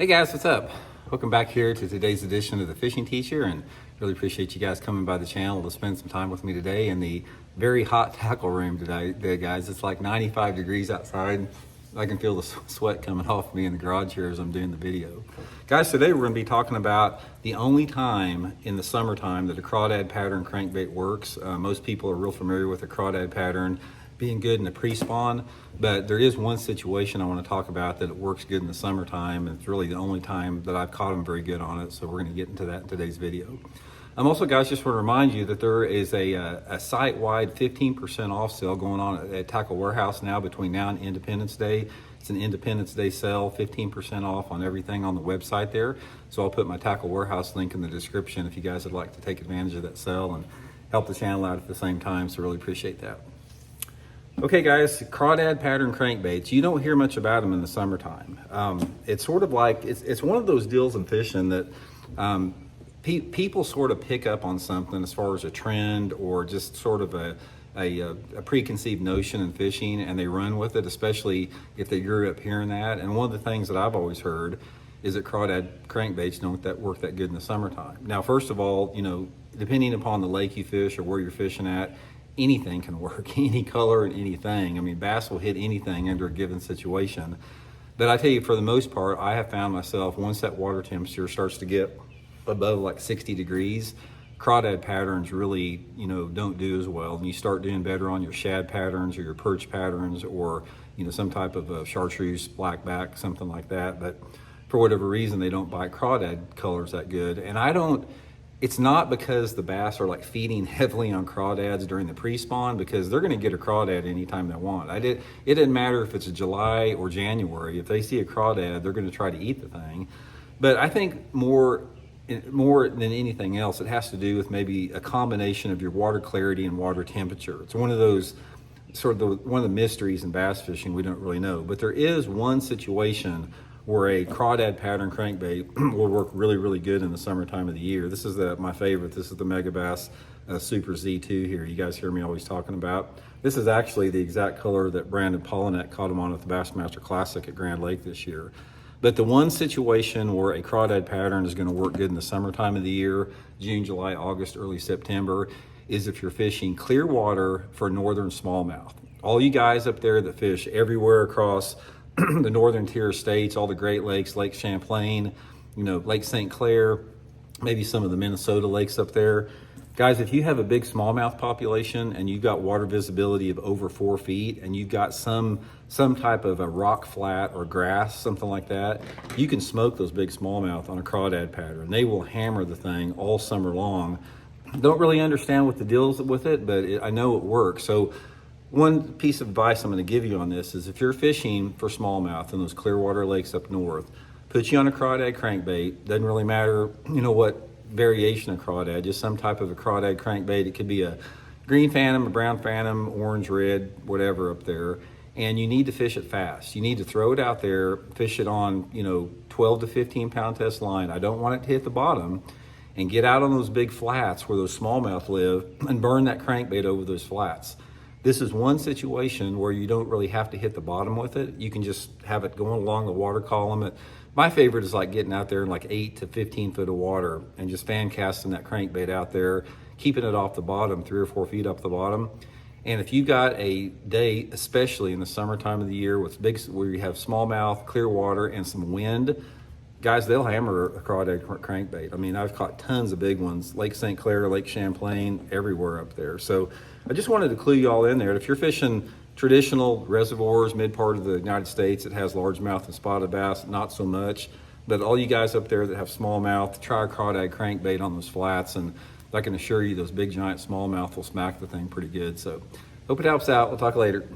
Hey guys, what's up? Welcome back here to today's edition of the Fishing Teacher, and really appreciate you guys coming by the channel to spend some time with me today in the very hot tackle room today, guys. It's like 95 degrees outside. I can feel the sweat coming off me in the garage here as I'm doing the video. Guys, today we're going to be talking about the only time in the summertime that a crawdad pattern crankbait works. Most people are real familiar with the crawdad pattern being good in the pre-spawn, but there is one situation I want to talk about that it works good in the summertime, and it's really the only time that I've caught them very good on it, so we're going to get into that in today's video. Also, guys, just want to remind you that there is a site-wide 15% off sale going on at Tackle Warehouse now between now and Independence Day. It's an Independence Day sale, 15% off on everything on the website there. So I'll put my Tackle Warehouse link in the description if you guys would like to take advantage of that sale and help the channel out at the same time, so really appreciate that. Okay guys, crawdad pattern crankbaits, you don't hear much about them in the summertime. It's sort of like, it's one of those deals in fishing that people sort of pick up on something as far as a trend or just sort of a preconceived notion in fishing, and they run with it, especially if they grew up hearing that. And one of the things that I've always heard is that crawdad crankbaits don't work that good in the summertime. Now, first of all, you know, depending upon the lake you fish or where you're fishing at, anything can work, any color and anything. I mean, bass will hit anything under a given situation. But I tell you, for the most part, I have found myself, once that water temperature starts to get above like 60 degrees, crawdad patterns really, you know, don't do as well. And you start doing better on your shad patterns or your perch patterns, or, you know, some type of a chartreuse, blackback, something like that. But for whatever reason, they don't bite crawdad colors that good. And it's not because the bass are like feeding heavily on crawdads during the pre-spawn, because they're going to get a crawdad anytime they want. It doesn't matter if it's July or January. If they see a crawdad, they're going to try to eat the thing. But I think more than anything else, it has to do with maybe a combination of your water clarity and water temperature. It's one of those one of the mysteries in bass fishing we don't really know. But there is one situation where a crawdad pattern crankbait will work really, really good in the summertime of the year. This is my favorite. This is the Megabass Super Z2 here. You guys hear me always talking about. This is actually the exact color that Brandon Pollinet caught him on at the Bassmaster Classic at Grand Lake this year. But the one situation where a crawdad pattern is going to work good in the summertime of the year, June, July, August, early September, is if you're fishing clear water for northern smallmouth. All you guys up there that fish everywhere across the northern tier states, all the Great Lakes, Lake Champlain, you know, Lake St. Clair, maybe some of the Minnesota lakes up there. Guys, if you have a big smallmouth population and you've got water visibility of over 4 feet, and you've got some type of a rock flat or grass, something like that, you can smoke those big smallmouth on a crawdad pattern. They will hammer the thing all summer long. Don't really understand what the deal's with it, but I know it works. So one piece of advice I'm going to give you on this is, if you're fishing for smallmouth in those clear water lakes up north, put you on a crawdad crankbait. Doesn't really matter, you know, what variation of crawdad, just some type of a crawdad crankbait. It could be a green phantom, a brown phantom, orange, red, whatever up there. And you need to fish it fast. You need to throw it out there, fish it on, you know, 12 to 15 pound test line. I don't want it to hit the bottom, and get out on those big flats where those smallmouth live and burn that crankbait over those flats. This is one situation where you don't really have to hit the bottom with it. You can just have it going along the water column. My favorite is like getting out there in like 8 to 15 foot of water and just fan casting that crankbait out there, keeping it off the bottom, 3 or 4 feet up the bottom. And if you got a day, especially in the summertime of the year where you have smallmouth, clear water, and some wind, guys, they'll hammer a crawdad crankbait. I mean, I've caught tons of big ones, Lake St. Clair, Lake Champlain, everywhere up there. So I just wanted to clue you all in there. If you're fishing traditional reservoirs, mid part of the United States, it has largemouth and spotted bass, not so much. But all you guys up there that have smallmouth, try a crawdad crankbait on those flats, and I can assure you those big giant smallmouth will smack the thing pretty good. So hope it helps out. We'll talk later.